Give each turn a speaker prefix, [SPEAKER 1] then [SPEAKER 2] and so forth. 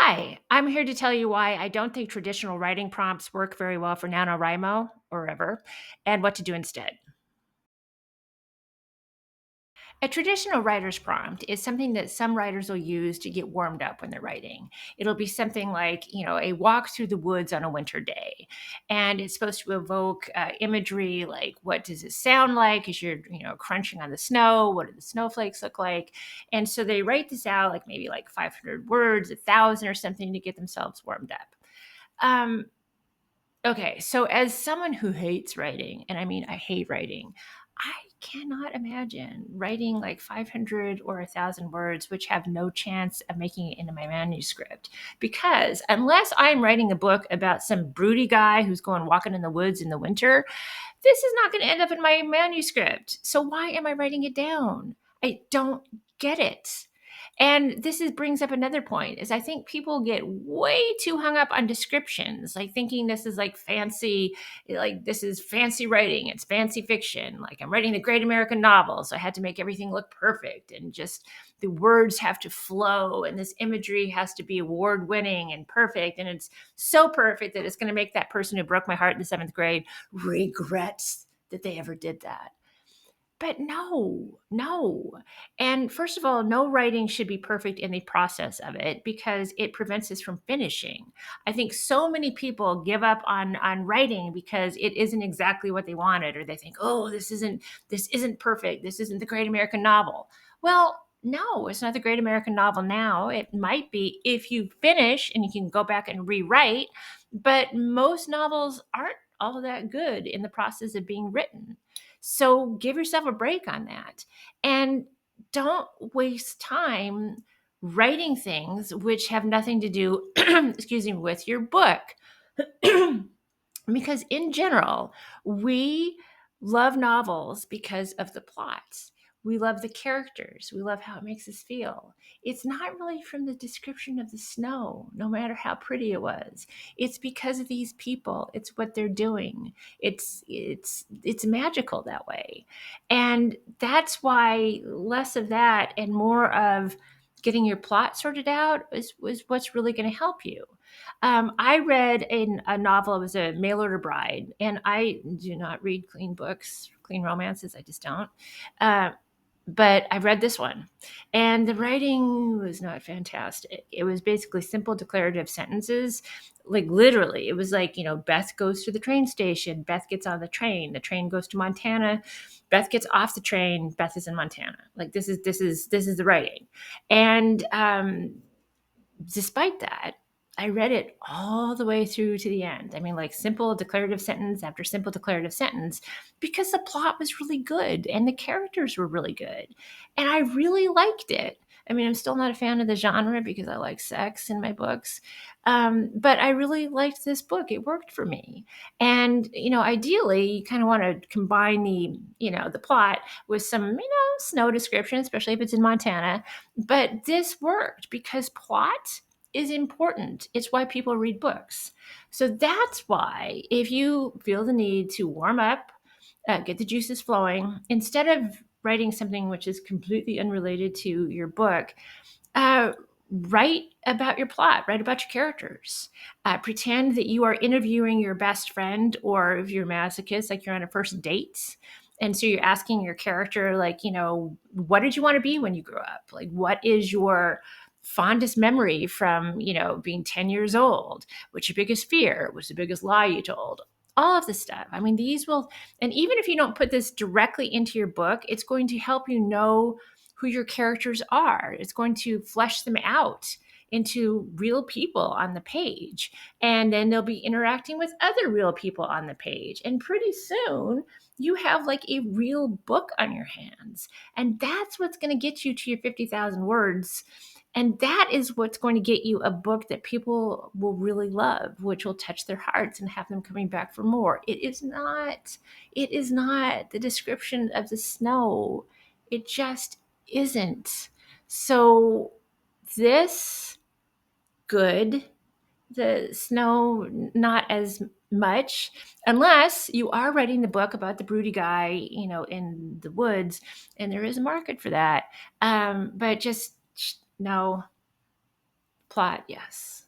[SPEAKER 1] Hi, I'm here to tell you why I don't think traditional writing prompts work very well for NaNoWriMo or ever, and what to do instead. A traditional writer's prompt is something that some writers will use to get warmed up when they're writing. It'll be something like, a walk through the woods on a winter day. And it's supposed to evoke imagery like, what does it sound like as you're, crunching on the snow? What do the snowflakes look like? And so they write this out like maybe like 500 words, 1,000 or something to get themselves warmed up. Um, Okay, so as someone who hates writing, and I mean, I hate writing, I cannot imagine writing like 500 or 1,000 words, which have no chance of making it into my manuscript. Because unless I'm writing a book about some broody guy who's going walking in the woods in the winter, this is not going to end up in my manuscript. So why am I writing it down? I don't get it. And brings up another point is I think people get way too hung up on descriptions, like thinking this is like fancy, like this is fancy writing, it's fancy fiction. Like I'm writing the great American novel, so I had to make everything look perfect and just the words have to flow and this imagery has to be award winning and perfect. And it's so perfect that it's going to make that person who broke my heart in the seventh grade regrets that they ever did that. But no, no. And first of all, no writing should be perfect in the process of it because it prevents us from finishing. I think so many people give up on writing because it isn't exactly what they wanted, or they think, oh, this isn't perfect. This isn't the great American novel. Well, no, it's not the great American novel now. It might be if you finish and you can go back and rewrite, but most novels aren't all that good in the process of being written. So give yourself a break on that. And don't waste time writing things which have nothing to do, excuse me, with your book. Because in general, we love novels because of the plots. We love the characters. We love how it makes us feel. It's not really from the description of the snow, no matter how pretty it was. It's because of these people. It's what they're doing. It's magical that way. And that's why less of that and more of getting your plot sorted out is what's really going to help you. I read a novel. It was a mail order bride, and I do not read clean books, clean romances. I just don't. Uh, but I read this one, and the writing was not fantastic. It was basically simple declarative sentences. Like literally, it was like, Beth goes to the train station. Beth gets on the train. The train goes to Montana. Beth gets off the train. Beth is in Montana. Like this is the writing, and despite that, I read it all the way through to the end. I mean, like simple declarative sentence after simple declarative sentence, because the plot was really good and the characters were really good. And I really liked it. I mean, I'm still not a fan of the genre because I like sex in my books. But I really liked this book. It worked for me. And, ideally, you kind of want to combine the plot with some, snow description, especially if it's in Montana. But this worked because plot is important. It's why people read books. So that's why, if you feel the need to warm up, get the juices flowing, instead of writing something which is completely unrelated to your book, uh, write about your plot, write about your characters. Pretend that you are interviewing your best friend, or if you're masochist, like you're on a first date. And so you're asking your character, like, what did you want to be when you grew up? Like, what is your fondest memory from, being 10 years old? What's your biggest fear? What's the biggest lie you told? All of this stuff. I mean, these will, and even if you don't put this directly into your book, it's going to help you know who your characters are. It's going to flesh them out into real people on the page. And then they'll be interacting with other real people on the page. And pretty soon, you have like a real book on your hands. And that's what's going to get you to your 50,000 words. And that is what's going to get you a book that people will really love, which will touch their hearts and have them coming back for more. It is not the description of the snow. It just isn't. So this good, the snow not as much, unless you are writing the book about the broody guy, in the woods, and there is a market for that. But just no, Plot, yes.